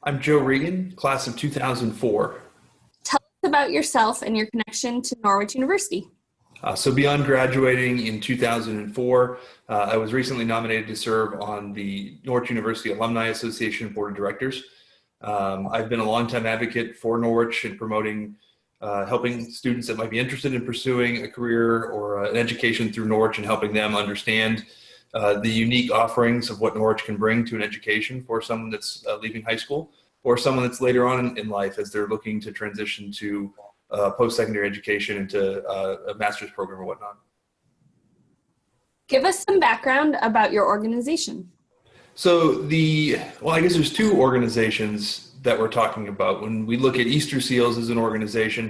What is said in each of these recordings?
I'm Joe Reagan, class of 2004. Tell us about yourself and your connection to Norwich University. So beyond graduating in 2004, I was recently nominated to serve on the Norwich University Alumni Association Board of Directors. I've been a longtime advocate for Norwich in promoting, helping students that might be interested in pursuing a career or an education through Norwich and helping them understand the unique offerings of what Norwich can bring to an education for someone that's leaving high school or someone that's later on in life as they're looking to transition to post-secondary education into a master's program or whatnot. Give us some background about your organization. So I guess there's two organizations that we're talking about. When we look at Easterseals as an organization,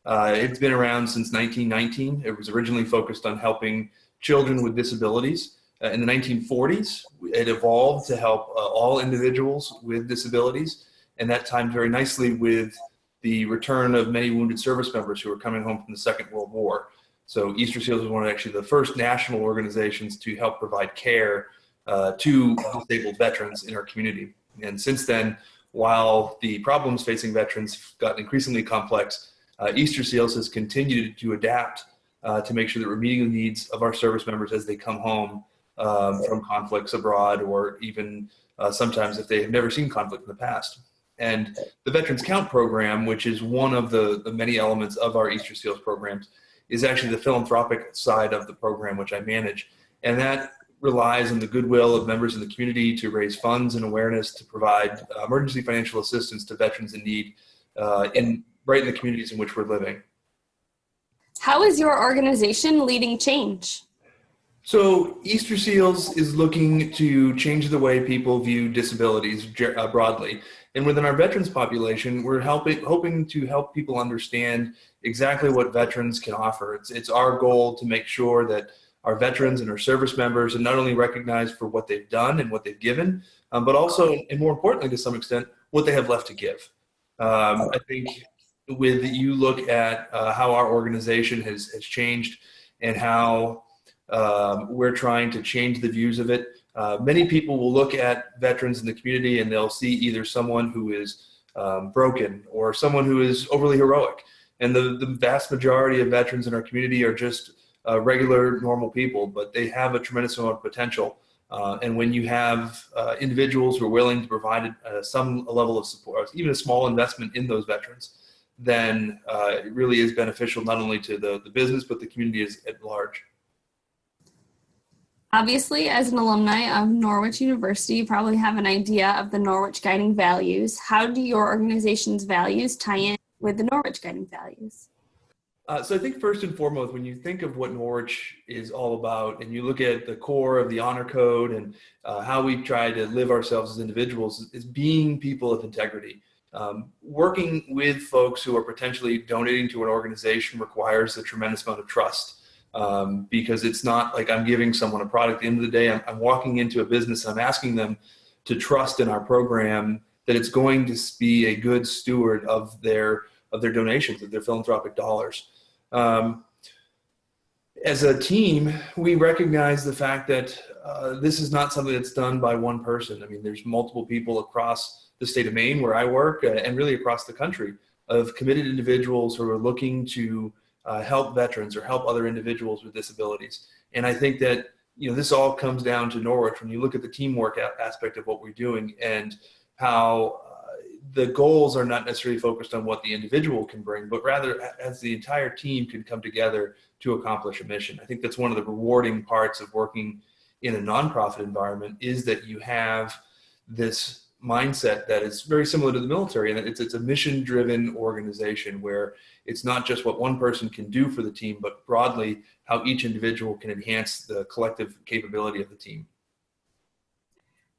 it's been around since 1919. It was originally focused on helping children with disabilities. In the 1940s, it evolved to help all individuals with disabilities, and that timed very nicely with the return of many wounded service members who were coming home from the Second World War. So Easterseals was one of actually the first national organizations to help provide care to disabled veterans in our community. And since then, while the problems facing veterans have gotten increasingly complex, Easterseals has continued to adapt to make sure that we're meeting the needs of our service members as they come home from conflicts abroad, or even sometimes if they have never seen conflict in the past. And the Veterans Count program, which is one of the many elements of our Easterseals programs, is actually the philanthropic side of the program, which I manage. And that relies on the goodwill of members in the community to raise funds and awareness to provide emergency financial assistance to veterans in need right in the communities in which we're living. How is your organization leading change? So Easterseals is looking to change the way people view disabilities broadly. And within our veterans population, we're hoping to help people understand exactly what veterans can offer. It's our goal to make sure that our veterans and our service members are not only recognized for what they've done and what they've given, but also, and more importantly to some extent, what they have left to give. I think with you look at how our organization has changed and how we're trying to change the views of it. Many people will look at veterans in the community and they'll see either someone who is broken or someone who is overly heroic. And the vast majority of veterans in our community are just regular, normal people, but they have a tremendous amount of potential. And when you have individuals who are willing to provide some level of support, even a small investment in those veterans, then it really is beneficial not only to the business, but the community at large. Obviously, as an alumni of Norwich University, you probably have an idea of the Norwich Guiding Values. How do your organization's values tie in with the Norwich Guiding Values? So I think first and foremost, when you think of what Norwich is all about and you look at the core of the honor code and how we try to live ourselves as individuals, is being people of integrity. Working with folks who are potentially donating to an organization requires a tremendous amount of trust. Because it's not like I'm giving someone a product. At the end of the day, I'm walking into a business and I'm asking them to trust in our program that it's going to be a good steward of their donations, of their philanthropic dollars. As a team, we recognize the fact that this is not something that's done by one person. I mean, there's multiple people across the state of Maine where I work and really across the country of committed individuals who are looking to help veterans or help other individuals with disabilities. And I think that, this all comes down to Norwich when you look at the teamwork aspect of what we're doing and how the goals are not necessarily focused on what the individual can bring, but rather as the entire team can come together to accomplish a mission. I think that's one of the rewarding parts of working in a nonprofit environment, is that you have this mindset that is very similar to the military, and it's a mission-driven organization where it's not just what one person can do for the team, but broadly how each individual can enhance the collective capability of the team.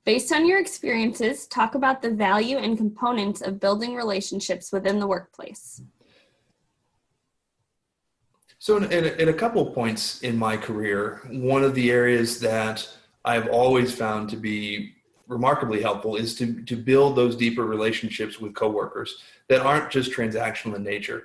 Based on your experiences, talk about the value and components of building relationships within the workplace. So in a couple of points in my career, one of the areas that I've always found to be remarkably helpful is to build those deeper relationships with coworkers that aren't just transactional in nature.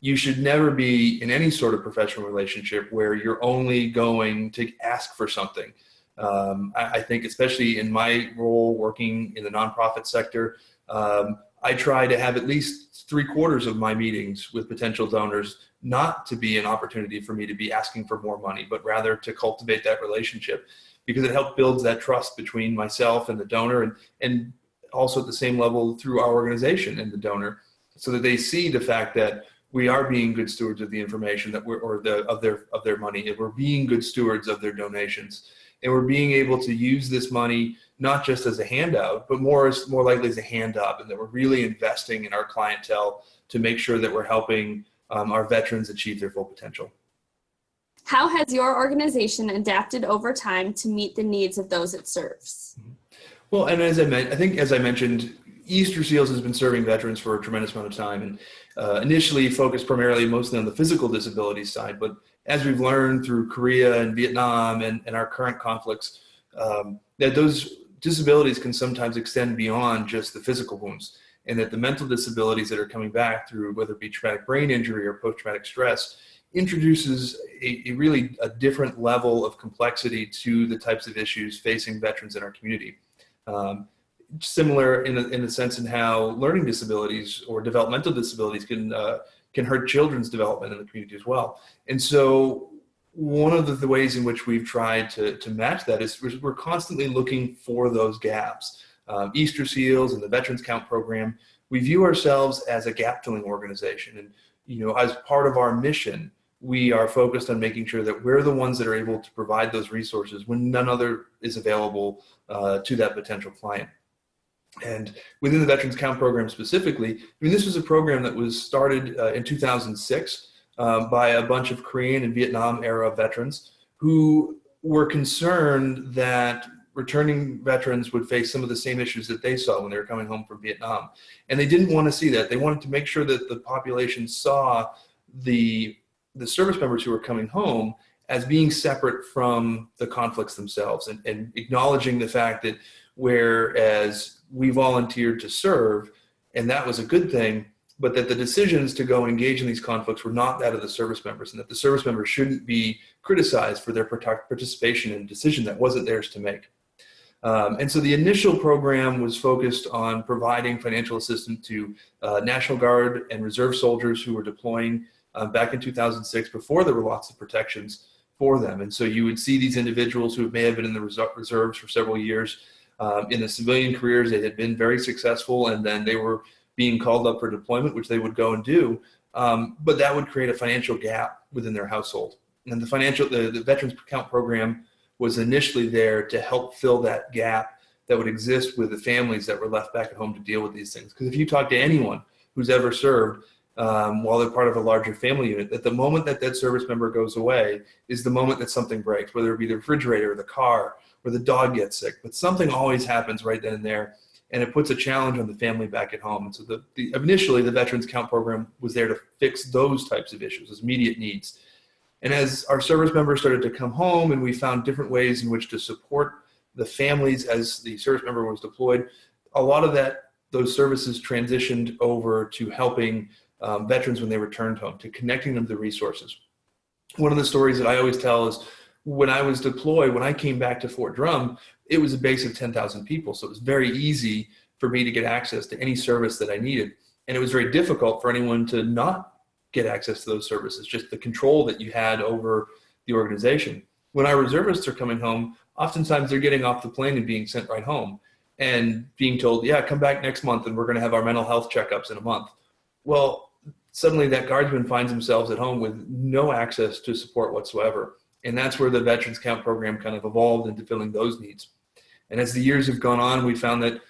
You should never be in any sort of professional relationship where you're only going to ask for something. I think especially in my role working in the nonprofit sector, I try to have at least 3/4 of my meetings with potential donors not to be an opportunity for me to be asking for more money, but rather to cultivate that relationship, because it helps build that trust between myself and the donor, and also at the same level through our organization and the donor, so that they see the fact that we are being good stewards of the information that of their money, and we're being good stewards of their donations, and we're being able to use this money not just as a handout, but more likely as a hand up, and that we're really investing in our clientele to make sure that we're helping our veterans achieve their full potential. How has your organization adapted over time to meet the needs of those it serves? Well, and as I mentioned, Easterseals has been serving veterans for a tremendous amount of time, and initially focused primarily mostly on the physical disability side. But as we've learned through Korea and Vietnam and our current conflicts, that those disabilities can sometimes extend beyond just the physical wounds, and that the mental disabilities that are coming back through, whether it be traumatic brain injury or post-traumatic stress, introduces a different level of complexity to the types of issues facing veterans in our community. Similar in a sense in how learning disabilities or developmental disabilities can hurt children's development in the community as well. And so one of the ways in which we've tried to match that is we're constantly looking for those gaps. Easterseals and the Veterans Count program, we view ourselves as a gap-filling organization. And as part of our mission, we are focused on making sure that we're the ones that are able to provide those resources when none other is available to that potential client. And within the Veterans Count program specifically, this was a program that was started in 2006 by a bunch of Korean and Vietnam era veterans who were concerned that returning veterans would face some of the same issues that they saw when they were coming home from Vietnam. And they didn't want to see that. They wanted to make sure that the population saw the service members who were coming home as being separate from the conflicts themselves, and acknowledging the fact that whereas we volunteered to serve, and that was a good thing, but that the decisions to go and engage in these conflicts were not that of the service members, and that the service members shouldn't be criticized for their participation in a decision that wasn't theirs to make. And so the initial program was focused on providing financial assistance to National Guard and Reserve soldiers who were deploying back in 2006, before there were lots of protections for them. And so you would see these individuals who may have been in the reserves for several years. In the civilian careers, they had been very successful, and then they were being called up for deployment, which they would go and do. But that would create a financial gap within their household. And the Veterans Count program was initially there to help fill that gap that would exist with the families that were left back at home to deal with these things. Because if you talk to anyone who's ever served, while they're part of a larger family unit, that the moment that service member goes away is the moment that something breaks, whether it be the refrigerator or the car or the dog gets sick. But something always happens right then and there, and it puts a challenge on the family back at home. And so initially, the Veterans Count program was there to fix those types of issues, those immediate needs. And as our service members started to come home and we found different ways in which to support the families as the service member was deployed, a lot of those services transitioned over to helping veterans when they returned home, to connecting them to resources. One of the stories that I always tell is when I was deployed, when I came back to Fort Drum, it was a base of 10,000 people. So it was very easy for me to get access to any service that I needed. And it was very difficult for anyone to not get access to those services, just the control that you had over the organization. When our reservists are coming home, oftentimes they're getting off the plane and being sent right home and being told, yeah, come back next month and we're going to have our mental health checkups in a month. Well, suddenly that guardsman finds themselves at home with no access to support whatsoever. And that's where the Veterans Count program kind of evolved into filling those needs. And as the years have gone on, we found that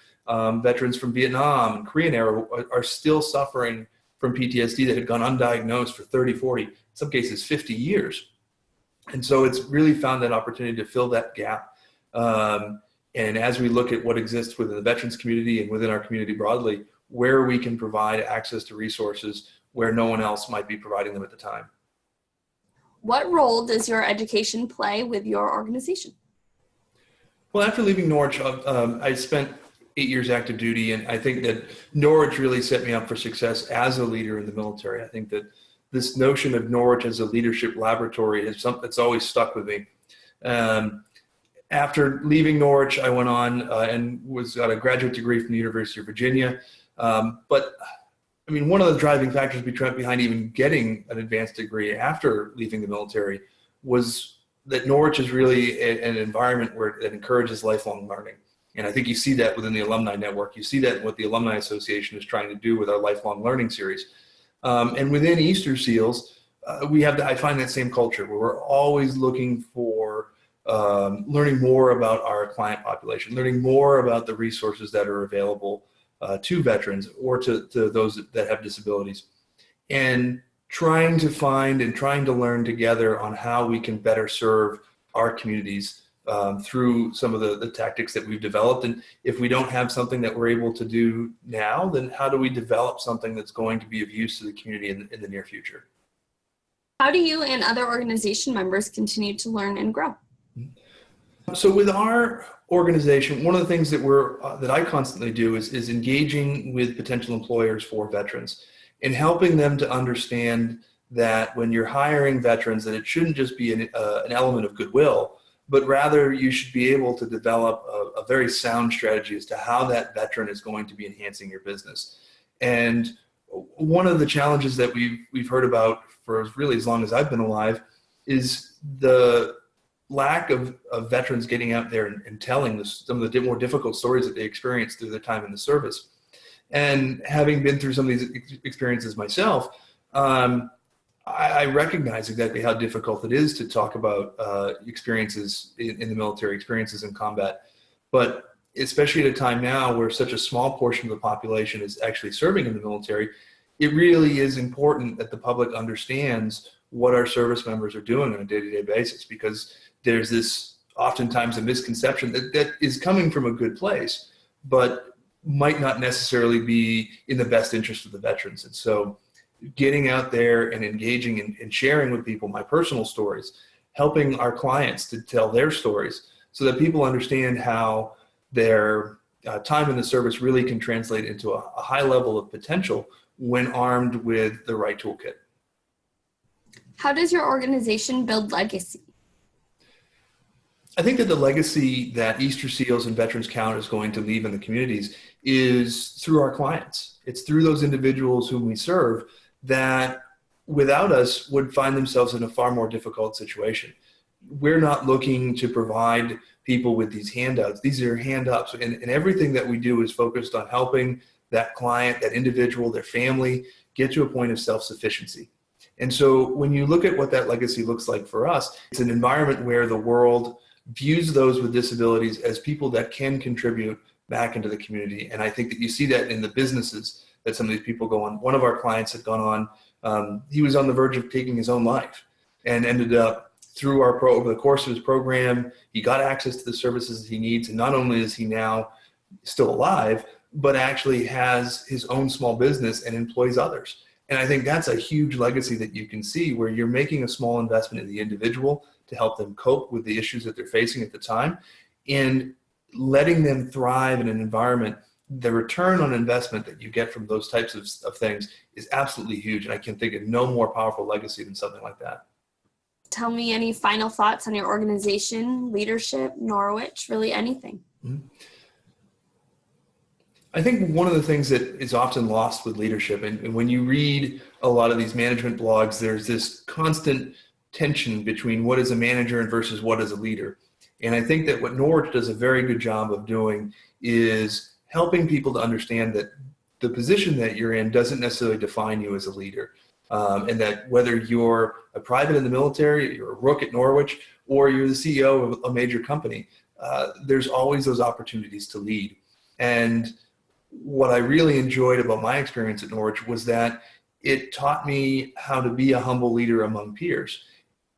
veterans from Vietnam and Korean era are still suffering from PTSD that had gone undiagnosed for 30, 40, in some cases 50 years. And so it's really found that opportunity to fill that gap. And as we look at what exists within the veterans community and within our community broadly, where we can provide access to resources where no one else might be providing them at the time. What role does your education play with your organization? Well, after leaving Norwich, I spent 8 years active duty, and I think that Norwich really set me up for success as a leader in the military. I think that this notion of Norwich as a leadership laboratory is something that's always stuck with me. After leaving Norwich, I went on and got a graduate degree from the University of Virginia. But I mean, one of the driving factors behind even getting an advanced degree after leaving the military was that Norwich is really an environment where it encourages lifelong learning. And I think you see that within the alumni network. You see that in what the Alumni Association is trying to do with our lifelong learning series. And within Easterseals, I find that same culture where we're always looking for learning more about our client population, learning more about the resources that are available to veterans or to those that have disabilities, and trying to find and trying to learn together on how we can better serve our communities through some of the tactics that we've developed. And if we don't have something that we're able to do now, then how do we develop something that's going to be of use to the community in the near future? How do you and other organization members continue to learn and grow? So with our organization, one of the things that I constantly do is engaging with potential employers for veterans and helping them to understand that when you're hiring veterans, that it shouldn't just be an element of goodwill, but rather you should be able to develop a very sound strategy as to how that veteran is going to be enhancing your business. And one of the challenges that we've heard about for really as long as I've been alive is the lack of veterans getting out there and telling some of the more difficult stories that they experienced through their time in the service. And having been through some of these experiences myself, I recognize exactly how difficult it is to talk about experiences in the military, experiences in combat. But especially at a time now where such a small portion of the population is actually serving in the military, it really is important that the public understands what our service members are doing on a day-to-day basis, because there's this oftentimes a misconception that is coming from a good place, but might not necessarily be in the best interest of the veterans. And so getting out there and engaging and sharing with people my personal stories, helping our clients to tell their stories so that people understand how their time in the service really can translate into a high level of potential when armed with the right toolkit. How does your organization build legacy? I think that the legacy that Easterseals and Veterans Count is going to leave in the communities is through our clients. It's through those individuals whom we serve that without us would find themselves in a far more difficult situation. We're not looking to provide people with these handouts. These are hand-ups, and everything that we do is focused on helping that client, that individual, their family get to a point of self-sufficiency. And so when you look at what that legacy looks like for us, it's an environment where the world views those with disabilities as people that can contribute back into the community. And I think that you see that in the businesses that some of these people go on. One of our clients had gone on, he was on the verge of taking his own life and ended up over the course of his program, he got access to the services he needs. And not only is he now still alive, but actually has his own small business and employs others. And I think that's a huge legacy that you can see, where you're making a small investment in the individual to help them cope with the issues that they're facing at the time, and letting them thrive in an environment. The return on investment that you get from those types of things is absolutely huge. And I can think of no more powerful legacy than something like that. Tell me any final thoughts on your organization, leadership, Norwich, really anything. Mm-hmm. I think one of the things that is often lost with leadership, and when you read a lot of these management blogs, there's this constant tension between what is a manager and versus what is a leader. And I think that what Norwich does a very good job of doing is helping people to understand that the position that you're in doesn't necessarily define you as a leader. And that whether you're a private in the military, you're a rook at Norwich, or you're the CEO of a major company, there's always those opportunities to lead. And what I really enjoyed about my experience at Norwich was that it taught me how to be a humble leader among peers.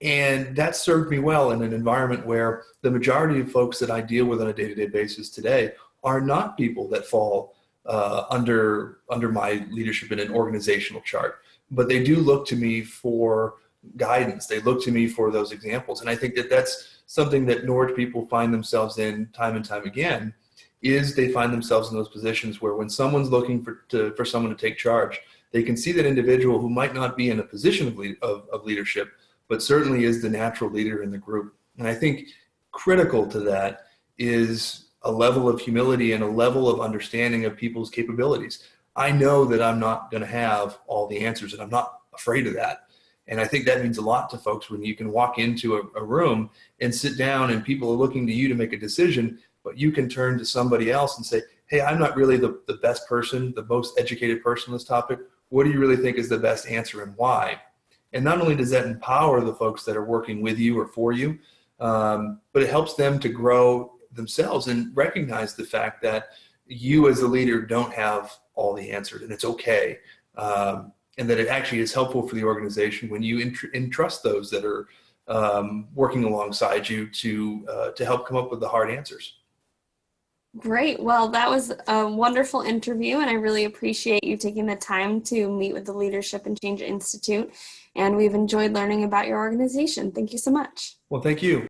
And that served me well in an environment where the majority of folks that I deal with on a day-to-day basis today are not people that fall under my leadership in an organizational chart, but they do look to me for guidance. They look to me for those examples. And I think that that's something that Norwich people find themselves in time and time again, is they find themselves in those positions where when someone's looking for someone to take charge, they can see that individual who might not be in a position of leadership, but certainly is the natural leader in the group. And I think critical to that is a level of humility and a level of understanding of people's capabilities. I know that I'm not going to have all the answers, and I'm not afraid of that. And I think that means a lot to folks when you can walk into a room and sit down and people are looking to you to make a decision, but you can turn to somebody else and say, hey, I'm not really the best person, the most educated person on this topic. What do you really think is the best answer and why? And not only does that empower the folks that are working with you or for you, but it helps them to grow themselves and recognize the fact that you as a leader don't have all the answers, and it's okay. And that it actually is helpful for the organization when you entrust those that are working alongside you to help come up with the hard answers. Great. Well, that was a wonderful interview, and I really appreciate you taking the time to meet with the Leadership and Change Institute. And we've enjoyed learning about your organization. Thank you so much. Well, thank you.